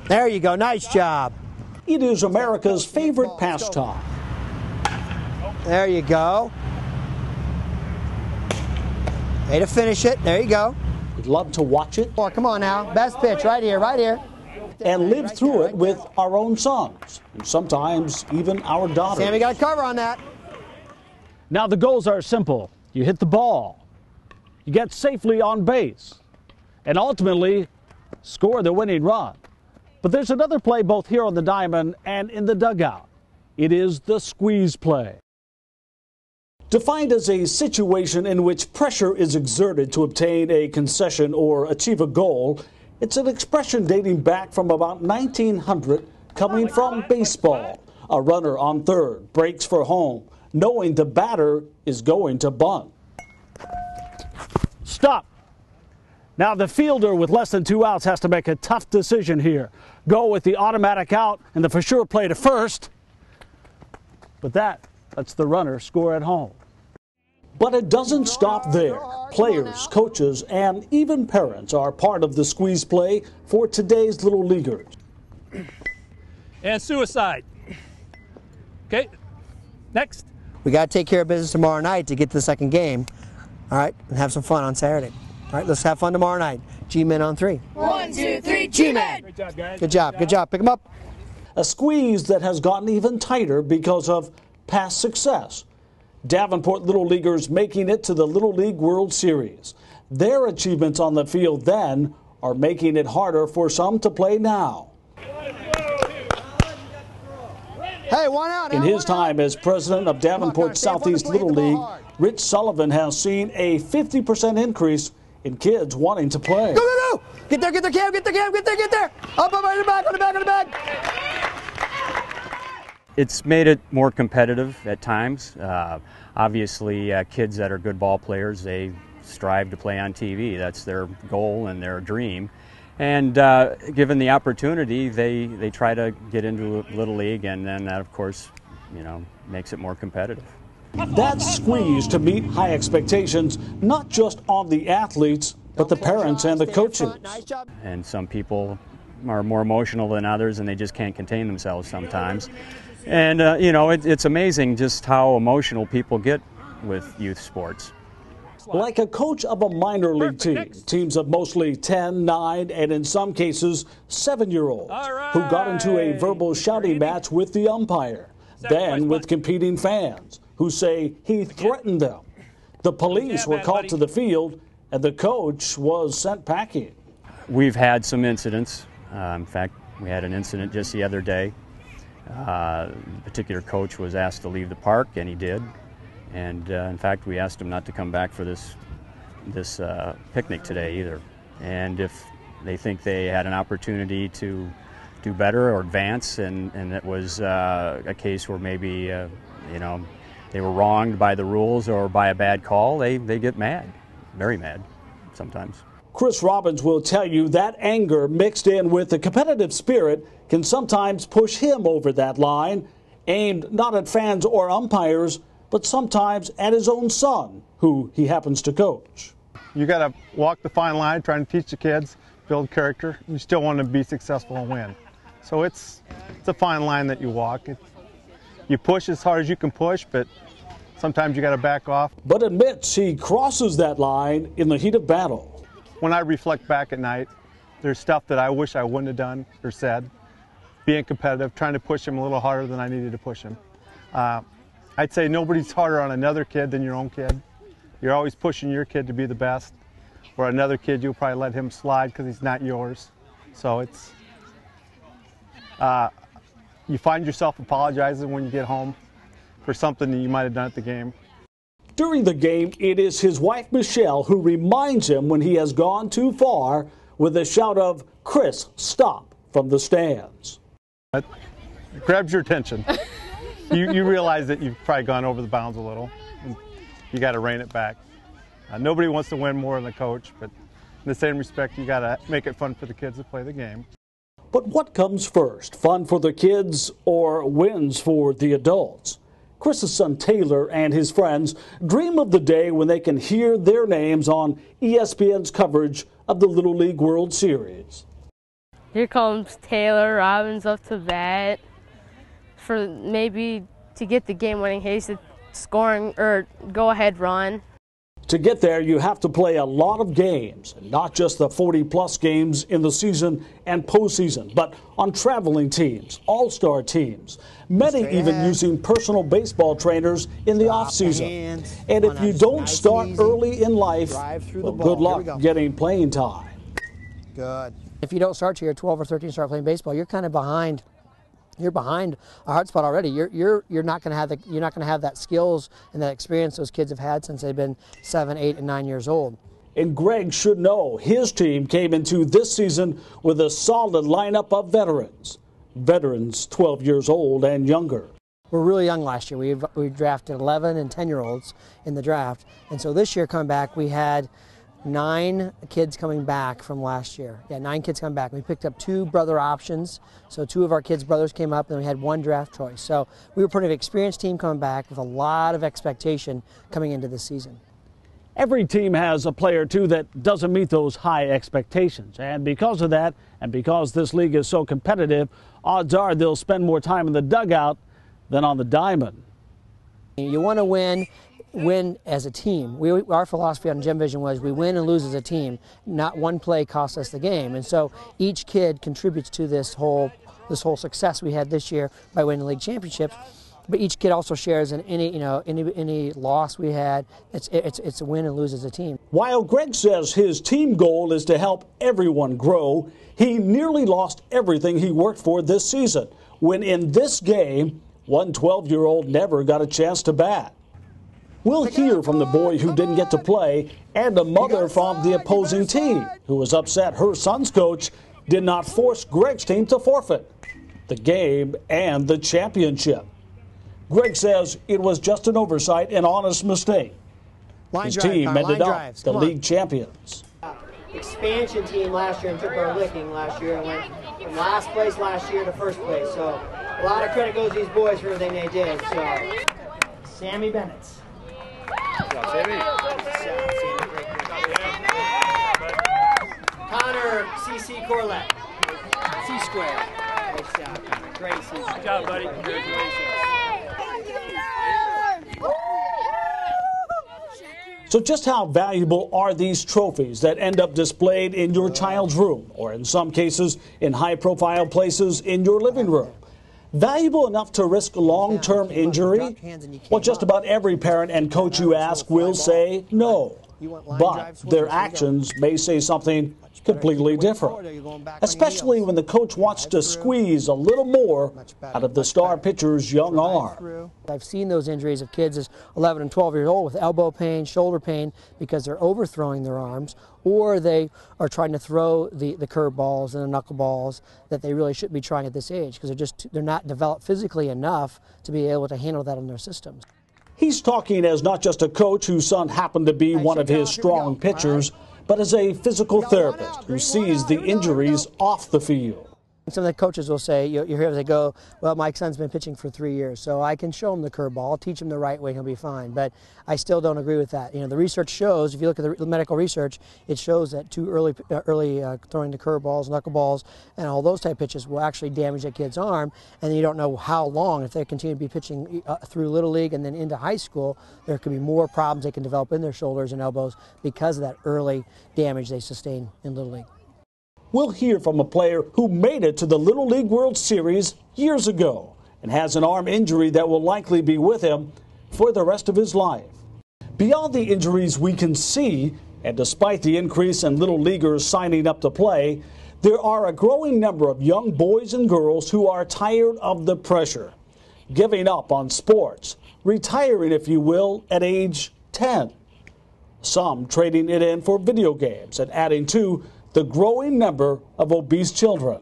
There you go. Nice job. It is America's favorite pastime. There you go. Way to finish it. There you go. We'd love to watch it. Oh, come on now. Best pitch right here, right here. And live through it with our own sons, and sometimes even our daughters. Sammy got a cover on that. Now the goals are simple. You hit the ball, you get safely on base, and ultimately score the winning run. But there's another play both here on the diamond and in the dugout. It is the squeeze play. Defined as a situation in which pressure is exerted to obtain a concession or achieve a goal, it's an expression dating back from about 1900, coming from baseball. A runner on third breaks for home, knowing the batter is going to bunt. Stop. Now the fielder with less than 2 outs has to make a tough decision here. Go with the automatic out and the for sure play to first. But that lets the runner score at home. But it doesn't stop there. Players, coaches, and even parents are part of the squeeze play for today's Little Leaguers. And suicide. Okay, next. We got to take care of business tomorrow night to get to the second game. All right, and have some fun on Saturday. All right, let's have fun tomorrow night. G-Men on 3. 1, 2, 3, G-Men! Great job, guys. Good job, good job. Pick them up. A squeeze that has gotten even tighter because of past success. Davenport Little Leaguers making it to the Little League World Series. Their achievements on the field then are making it harder for some to play now. Hey, 1 out. In his time as president of Davenport Southeast Little League, Rich Sullivan has seen a 50% increase in kids wanting to play. Go, go, go! Get there, Cam, get there, Cam, get there, get there! Up, on the back, on the back, on the back! It's made it more competitive at times. Obviously, kids that are good ball players, they strive to play on TV. That's their goal and their dream. And given the opportunity, they try to get into Little League, and then that, of course, you know, makes it more competitive. That squeeze to meet high expectations, not just on the athletes, but the parents and the coaches. And some people are more emotional than others, and they just can't contain themselves sometimes. And, you know, it's amazing just how emotional people get with youth sports. Like a coach of a minor league team, teams of mostly 10, 9, and in some cases 7-year-olds who got into a verbal shouting match with the umpire, then with competing fans who say he threatened them. The police were called to the field and the coach was sent packing. We've had some incidents. In fact, we had an incident just the other day. The particular coach was asked to leave the park, and he did. And in fact, we asked him not to come back for this picnic today either. And if they think they had an opportunity to do better or advance, and it was a case where maybe you know, they were wronged by the rules or by a bad call, they get mad, very mad sometimes. Chris Robbins will tell you that anger mixed in with the competitive spirit can sometimes push him over that line, aimed not at fans or umpires, but sometimes at his own son, who he happens to coach. You got to walk the fine line, trying to teach the kids, build character. You still want to be successful and win. So it's a fine line that you walk. You push as hard as you can push, but sometimes you got to back off. But admits he crosses that line in the heat of battle. When I reflect back at night, there's stuff that I wish I wouldn't have done or said. Being competitive, trying to push him a little harder than I needed to push him. I'd say nobody's harder on another kid than your own kid. You're always pushing your kid to be the best. Or another kid, you'll probably let him slide because he's not yours. So it's, you find yourself apologizing when you get home for something that you might have done at the game. During the game, it is his wife, Michelle, who reminds him when he has gone too far with a shout of, "Chris, stop," from the stands. It grabs your attention. You realize that you've probably gone over the bounds a little, and you got to rein it back. Nobody wants to win more than the coach, but in the same respect, you got to make it fun for the kids to play the game. But what comes first, fun for the kids or wins for the adults? Chris's son Taylor and his friends dream of the day when they can hear their names on ESPN's coverage of the Little League World Series. Here comes Taylor Robbins up to bat for maybe to get the game-winning hasted scoring or go-ahead run. To get there, you have to play a lot of games, and not just the 40-plus games in the season and postseason, but on traveling teams, all-star teams, many even using personal baseball trainers in the offseason. And if you don't start early in life, well, good luck getting playing time. Good. If you don't start till you're 12 or 13 start playing baseball, you're kind of behind. You're behind a hard spot already. You're not going to have that skills and that experience those kids have had since they've been 7, 8, and 9 years old. And Greg should know his team came into this season with a solid lineup of veterans 12 years old and younger. We're really young last year. We drafted 11 and 10-year-olds in the draft, and so this year coming back we had 9 kids coming back from last year. Yeah, 9 kids coming back. We picked up 2 brother options, so 2 of our kids' brothers came up, and we had 1 draft choice. So we were a pretty experienced team coming back with a lot of expectation coming into the season. Every team has a player, too, that doesn't meet those high expectations. And because of that, and because this league is so competitive, odds are they'll spend more time in the dugout than on the diamond. You want to win as a team. Our philosophy on Gem Vision was we win and lose as a team. Not one play costs us the game. And so each kid contributes to this whole success we had this year by winning league championships. But each kid also shares in any loss we had. It's a win and lose as a team. While Greg says his team goal is to help everyone grow, he nearly lost everything he worked for this season when in this game, one 12-year-old never got a chance to bat. We'll hear from the boy who didn't get to play and a mother from the opposing team who was upset her son's coach did not force Greg's team to forfeit the game and the championship. Greg says it was just an oversight, an honest mistake. His team ended up the league champions. Expansion team last year and took our licking last year and went from last place last year to first place. So a lot of credit goes to these boys for everything they did. So Sammy Bennett. Connor CC Corlett. C squared. Nice job, Connor. Great season. Good job, buddy. Congratulations. So just how valuable are these trophies that end up displayed in your child's room, or in some cases in high-profile places in your living room? Valuable enough to risk long-term injury? Well, just about every parent and coach you ask will say no. But their actions may say something completely different, especially when the coach wants to squeeze a little more out of the star pitcher's young arm. I've seen those injuries of kids as 11 and 12 years old with elbow pain, shoulder pain, because they're overthrowing their arms, or they are trying to throw the curveballs and the knuckleballs that they really shouldn't be trying at this age because they're not developed physically enough to be able to handle that in their systems. He's talking as not just a coach whose son happened to be one of his strong pitchers, but as a physical therapist who sees the injuries off the field. Some of the coaches will say, you hear they go, well, my son's been pitching for 3 years, so I can show him the curveball, I'll teach him the right way, he'll be fine. But I still don't agree with that. You know, the research shows, if you look at the medical research, it shows that too early throwing the curveballs, knuckleballs, and all those type pitches will actually damage a kid's arm, and you don't know how long. If they continue to be pitching through Little League and then into high school, there could be more problems they can develop in their shoulders and elbows because of that early damage they sustain in Little League. We'll hear from a player who made it to the Little League World Series years ago and has an arm injury that will likely be with him for the rest of his life. Beyond the injuries we can see, and despite the increase in Little Leaguers signing up to play, there are a growing number of young boys and girls who are tired of the pressure, giving up on sports, retiring, if you will, at age 10. Some trading it in for video games and adding to the growing number of obese children.